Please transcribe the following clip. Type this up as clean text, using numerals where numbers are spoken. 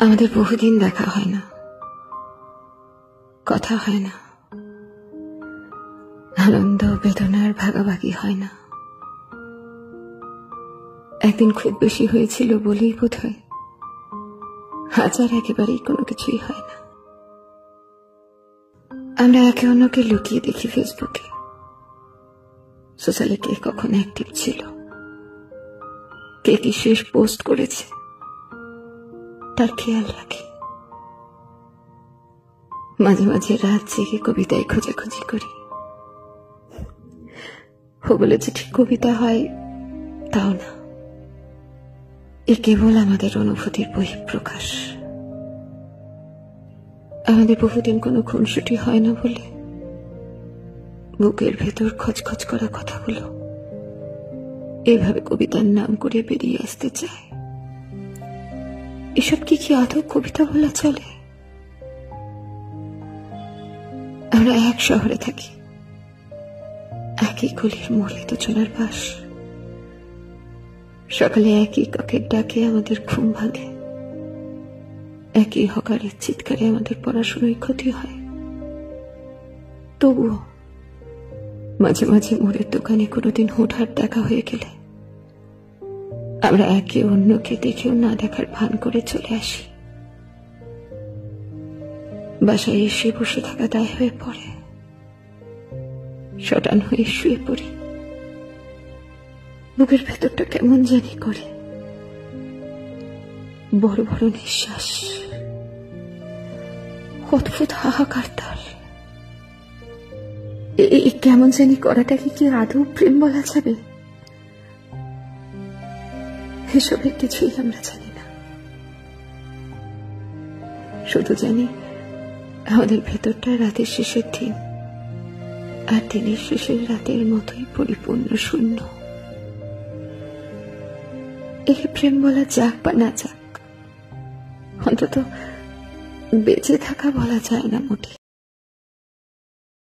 আমাদের বহুদিন দেখা হয় না, কথা হয় না, আনন্দ বেদনার ভাগাভাগি হয় না। একদিন খুব বেশি হয়েছিল বলেই বোধ হয় আজ আর একেবারেই কোনো কিছুই হয় না। আমরা একে অন্যকে লুকিয়ে দেখি ফেসবুকে, সোশ্যালে কে কখন অ্যাক্টিভ ছিল, কে কি শেষ পোস্ট করেছে তার খেয়াল রাখি। মাঝে মাঝে রাত জেগে কবিতায় খোঁজাখুঁজি করি। ও বলেছে ঠিক কবিতা হয় তাও না, এ কেবল আমাদের অনুভূতির বহিঃপ্রকাশ। আমাদের বহুদিন কোনো খুনসুটি হয় না বলে বুকের ভেতর খচখচ করা কথাগুলো এভাবে কবিতার নাম করে বেরিয়ে আসতে চায়। এসব কি আদৌ কবিতা বলা চলে? আমরা এক শহরে থাকি, একই গলির মোড়ে দুজনের বাস। সকালে একই কাকের ডাকে আমাদের ঘুম ভাঙে, একই হকারের চিৎকারে আমাদের পড়াশোনায় ক্ষতি হয়। তবুও মাঝে মাঝে মোড়ের দোকানে কোনোদিন হুটহাট দেখা হয়ে গেলে আমরা একে অন্যকে দেখেও না দেখার ভান করে চলে আসি। বাসায় এসে বসে থাকা দায় হয়ে পড়ে, শটান হয়ে শুয়ে পড়ি। বুকের ভেতরটা কেমন জানি করে, বড় বড় নিঃশ্বাস, অদ্ভুত হাহাকার তার। এই কেমন জানি করাটাকে কি আদৌ প্রেম বলা যাবে? এসবের কিছুই আমরা জানি না, শুধু জানি আমাদের ভেতরটা রাতের শেষের দিন আর দিনের শেষের রাতের মতোই পরিপূর্ণ শূন্য। একে প্রেম বলা যাক বা না যাক, অন্তত বেঁচে থাকা বলা যায় না মোটে।